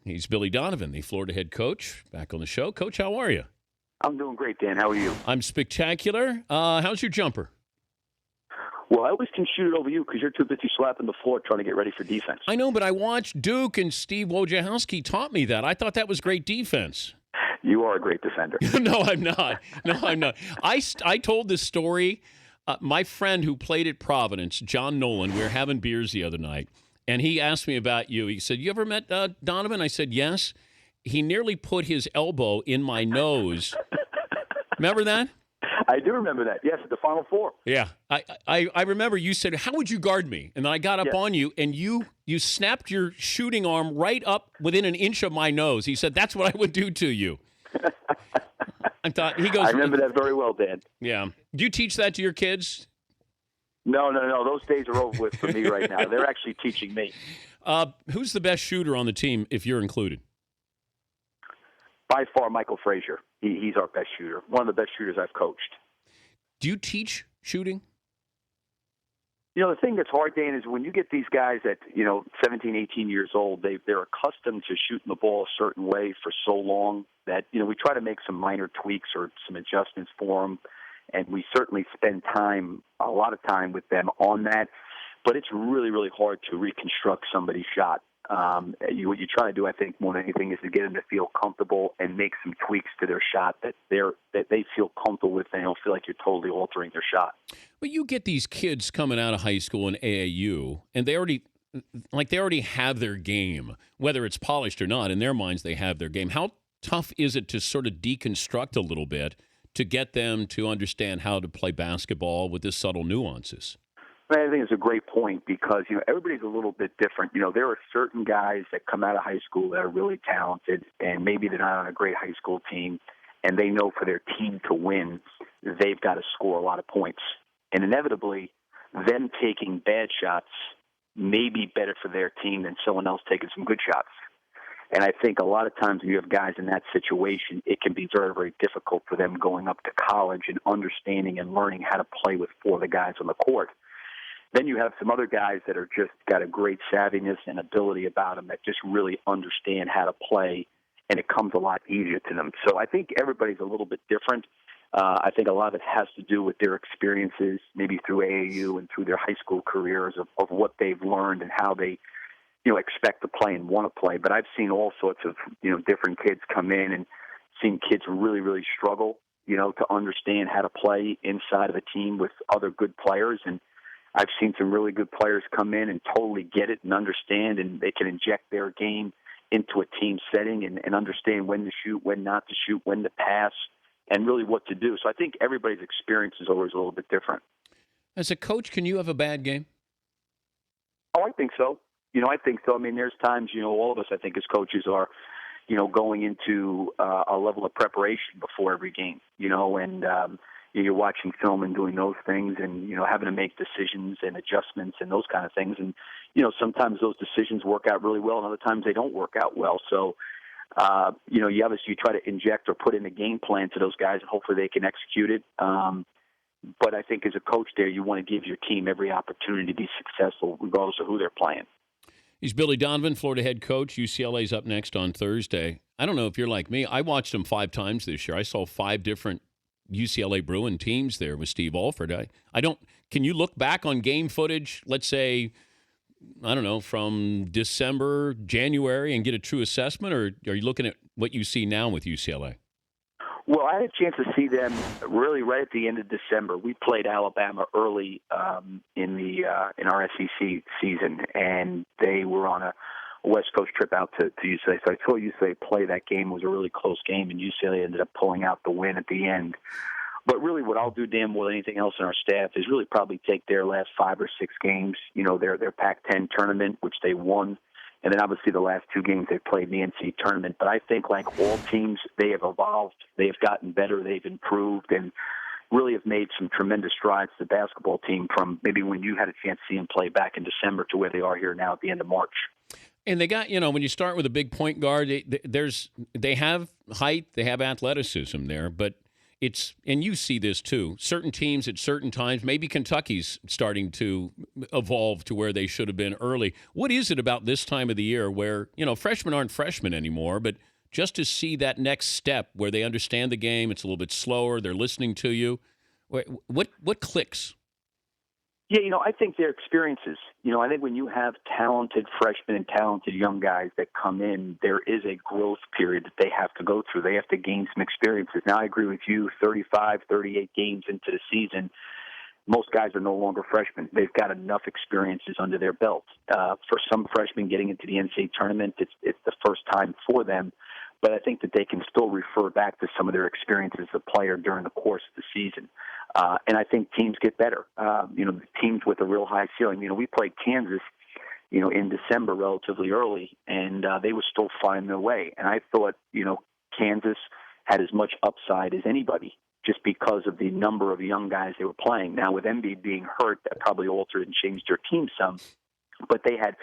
He's Billy Donovan, the Florida head coach, back on the show. Coach, how are you? I'm doing great, Dan. How are you? I'm spectacular. How's your jumper? Well, I always can shoot it over you because you're too busy slapping the floor trying to get ready for defense. I know, but I watched Duke, and Steve Wojciechowski taught me that. I thought that was great defense. You are a great defender. No, I'm not. No, I'm not. I told this story. My friend who played at Providence, John Nolan, we were having beers the other night, and he asked me about you. He said, "You ever met Donovan?" I said, "Yes." He nearly put his elbow in my nose. Remember that? I do remember that. Yes, the Final Four. Yeah. I remember you said, "How would you guard me?" And then I got up on you, and you snapped your shooting arm right up within an inch of my nose. He said, "That's what I would do to you." I thought he goes. I remember that very well, Dan. Yeah. Do you teach that to your kids? No. Those days are over with for me right now. They're actually teaching me. Who's the best shooter on the team, if you're included? By far, Michael Frazier. He's our best shooter. One of the best shooters I've coached. Do you teach shooting? You know, the thing that's hard, Dan, is when you get these guys at, 17, 18 years old, they're accustomed to shooting the ball a certain way for so long that, we try to make some minor tweaks or some adjustments for them. And we certainly spend a lot of time with them on that. But it's really, really hard to reconstruct somebody's shot. What you try to do, I think, more than anything, is to get them to feel comfortable and make some tweaks to their shot that they feel comfortable with, and they don't feel like you're totally altering their shot. But you get these kids coming out of high school in AAU, and they already have their game, whether it's polished or not. In their minds, they have their game. How tough is it to sort of deconstruct a little bit to get them to understand how to play basketball with the subtle nuances? I think it's a great point because, everybody's a little bit different. There are certain guys that come out of high school that are really talented, and maybe they're not on a great high school team, and they know for their team to win, they've got to score a lot of points. And inevitably, them taking bad shots may be better for their team than someone else taking some good shots. And I think a lot of times when you have guys in that situation, it can be very, very difficult for them going up to college and understanding and learning how to play with four of the guys on the court. Then you have some other guys that are just got a great savviness and ability about them that just really understand how to play, and it comes a lot easier to them. So I think everybody's a little bit different. I think a lot of it has to do with their experiences, maybe through AAU and through their high school careers of what they've learned and how they, expect to play and want to play. But I've seen all sorts of, different kids come in and seen kids really, really struggle, to understand how to play inside of a team with other good players. And I've seen some really good players come in and totally get it and understand, and they can inject their game into a team setting and understand when to shoot, when not to shoot, when to pass, and really what to do. So I think everybody's experience is always a little bit different. As a coach, can you have a bad game? Oh, I think so. I think so. I mean, there's times, all of us, I think, as coaches are, going into a level of preparation before every game, and you're watching film and doing those things and, having to make decisions and adjustments and those kind of things. And, sometimes those decisions work out really well and other times they don't work out well. So, you obviously try to inject or put in a game plan to those guys and hopefully they can execute it. But I think as a coach there, you want to give your team every opportunity to be successful regardless of who they're playing. He's Billy Donovan, Florida head coach. UCLA's up next on Thursday. I don't know if you're like me. I watched them 5 times this year. I saw 5 different UCLA Bruin teams there with Steve Alford. Can you look back on game footage, let's say, I don't know, from December, January, and get a true assessment, or are you looking at what you see now with UCLA? Well, I had a chance to see them really right at the end of December. We played Alabama early in our SEC season, and they were on a West Coast trip out to UCLA. So I saw UCLA play that game. It was a really close game, and UCLA ended up pulling out the win at the end. But really what I'll do, Dan, more than anything else in our staff is really probably take their last 5 or 6 games, their Pac-10 tournament, which they won, and then obviously the last 2 games they played in the NCAA tournament. But I think like all teams, they have evolved, they've gotten better, they've improved, and really have made some tremendous strides to the basketball team from maybe when you had a chance to see them play back in December to where they are here now at the end of March. And they got, when you start with a big point guard, they have height, they have athleticism there, but and you see this too, certain teams at certain times, maybe Kentucky's starting to evolve to where they should have been early. What is it about this time of the year where, freshmen aren't freshmen anymore, but just to see that next step where they understand the game, it's a little bit slower, they're listening to you. What clicks? Yeah, I think their experiences. I think when you have talented freshmen and talented young guys that come in, there is a growth period that they have to go through. They have to gain some experiences. Now, I agree with you, 35, 38 games into the season, most guys are no longer freshmen. They've got enough experiences under their belt. For some freshmen getting into the NCAA tournament, it's the first time for them. But I think that they can still refer back to some of their experiences as a player during the course of the season. And I think teams get better. Teams with a real high ceiling. We played Kansas, in December relatively early, and they were still finding their way. And I thought, Kansas had as much upside as anybody just because of the number of young guys they were playing. Now, with Embiid being hurt, that probably altered and changed their team some. But they had,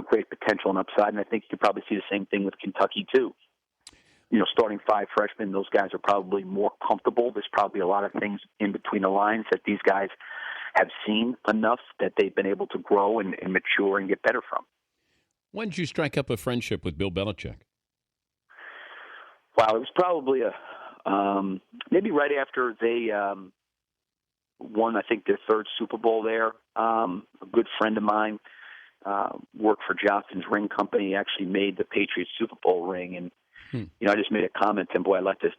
great potential and upside, and I think you could probably see the same thing with Kentucky, too. Starting 5 freshmen, those guys are probably more comfortable. There's probably a lot of things in between the lines that these guys have seen enough that they've been able to grow and mature and get better from. When did you strike up a friendship with Bill Belichick? Wow, it was probably maybe right after they won, I think, their 3rd Super Bowl there. A good friend of mine worked for Johnson's Ring Company, actually made the Patriots Super Bowl ring, and I just made a comment to him, boy, I'd like to,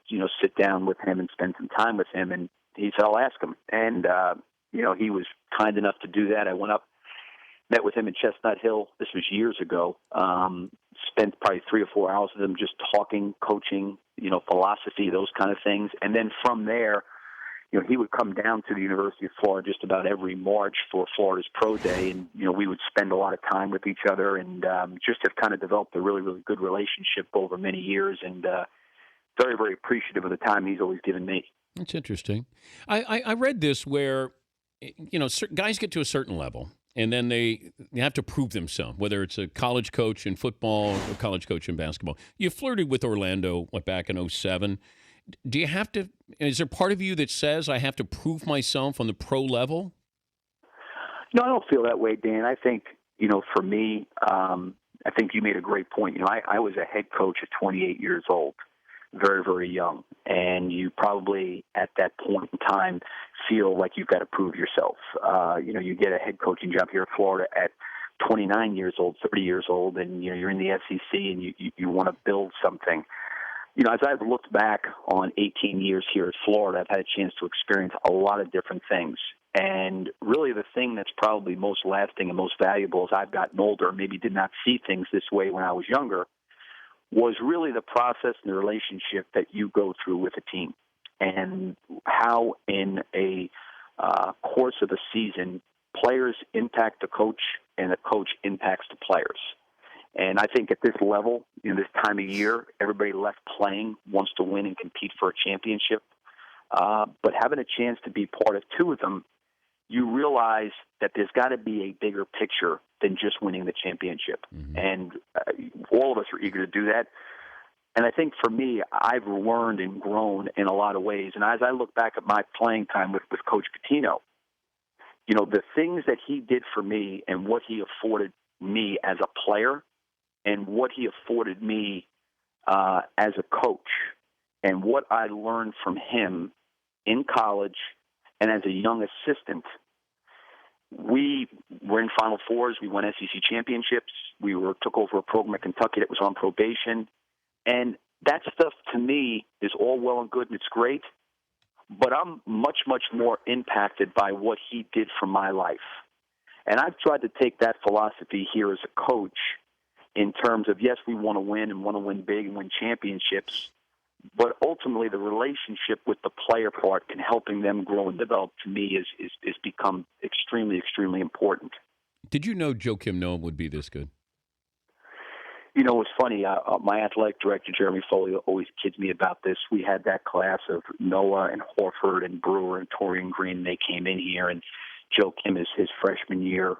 sit down with him and spend some time with him. And he said, I'll ask him. And, he was kind enough to do that. I went up, met with him in Chestnut Hill. This was years ago. Spent probably 3 or 4 hours with him just talking, coaching, philosophy, those kind of things. And then from there, he would come down to the University of Florida just about every March for Florida's Pro Day, and we would spend a lot of time with each other, and just have kind of developed a really, really good relationship over many years, and very, very appreciative of the time he's always given me. That's interesting. I read this where guys get to a certain level, and then they have to prove themselves, whether it's a college coach in football or a college coach in basketball. You flirted with Orlando back in 2007. Do you have to? Is there part of you that says I have to prove myself on the pro level? No, I don't feel that way, Dan. I think for me, I think you made a great point. I was a head coach at 28 years old, very, very young, and you probably at that point in time feel like you've got to prove yourself. You get a head coaching job here in Florida at 29 years old, 30 years old, and you're in the SEC, and you want to build something. As I've looked back on 18 years here at Florida, I've had a chance to experience a lot of different things. And really the thing that's probably most lasting and most valuable as I've gotten older, maybe did not see things this way when I was younger, was really the process and the relationship that you go through with a team. And how in a course of a season, players impact the coach and the coach impacts the players. And I think at this level, this time of year, everybody left playing wants to win and compete for a championship. But having a chance to be part of 2 of them, you realize that there's got to be a bigger picture than just winning the championship. Mm-hmm. And all of us are eager to do that. And I think for me, I've learned and grown in a lot of ways. And as I look back at my playing time with Coach Pitino, the things that he did for me and what he afforded me as a player and what he afforded me as a coach and what I learned from him in college and as a young assistant. We were in Final Fours. We won SEC championships. We took over a program at Kentucky that was on probation. And that stuff, to me, is all well and good, and it's great. But I'm much, much more impacted by what he did for my life. And I've tried to take that philosophy here as a coach in terms of, yes, we want to win and want to win big and win championships, but ultimately the relationship with the player part and helping them grow and develop, to me, is become extremely, extremely important. Did you know Joakim Noah would be this good? It's funny. My athletic director, Jeremy Foley, always kids me about this. We had that class of Noah and Horford and Brewer and Torian Green. They came in here, and Joakim, his freshman year,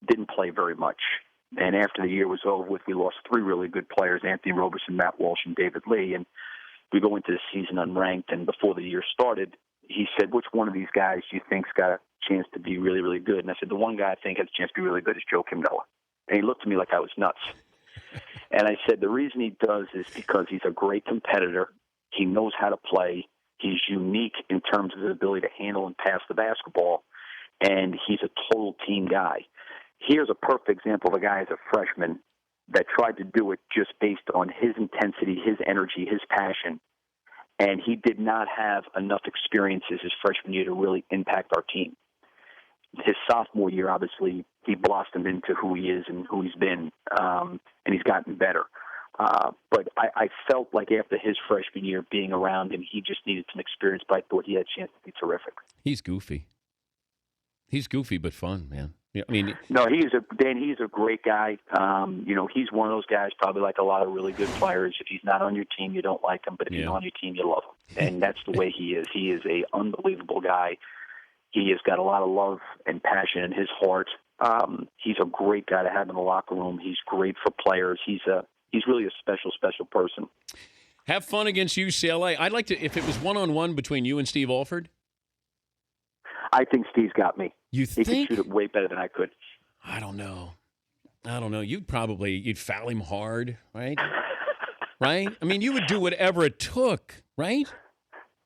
didn't play very much. And after the year was over with, we lost 3 really good players, Anthony Roberson, Matt Walsh, and David Lee. And we go into the season unranked, and before the year started, he said, which one of these guys do you think's got a chance to be really, really good? And I said, the one guy I think has a chance to be really good is Joe Noah. And he looked at me like I was nuts. And I said, the reason he does is because he's a great competitor. He knows how to play. He's unique in terms of his ability to handle and pass the basketball. And he's a total team guy. Here's a perfect example of a guy as a freshman that tried to do it just based on his intensity, his energy, his passion. And he did not have enough experiences his freshman year to really impact our team. His sophomore year, obviously, he blossomed into who he is and who he's been, and he's gotten better. But I felt like after his freshman year being around him, he just needed some experience, but I thought he had a chance to be terrific. He's goofy. He's goofy but fun, man. Yeah, I mean, no, he's a great guy. He's one of those guys, probably like a lot of really good players. If he's not on your team, you don't like him, but if he's on your team, you love him. And that's the way he is. He is a unbelievable guy. He has got a lot of love and passion in his heart. He's a great guy to have in the locker room. He's great for players. He's really a special, special person. Have fun against UCLA. I'd like to, if it was one-on-one between you and Steve Alford. I think Steve's got me. You think? He could shoot it way better than I could. I don't know. You'd foul him hard, right? Right? I mean, you would do whatever it took, right?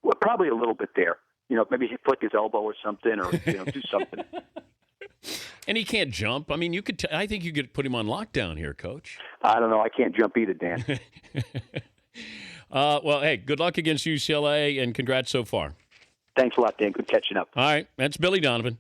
Well, probably a little bit there. Maybe he'd flick his elbow or something, or do something. And he can't jump. I mean, I think you could put him on lockdown here, Coach. I don't know. I can't jump either, Dan. Well, hey, good luck against UCLA, and congrats so far. Thanks a lot, Dan. Good catching up. All right. That's Billy Donovan.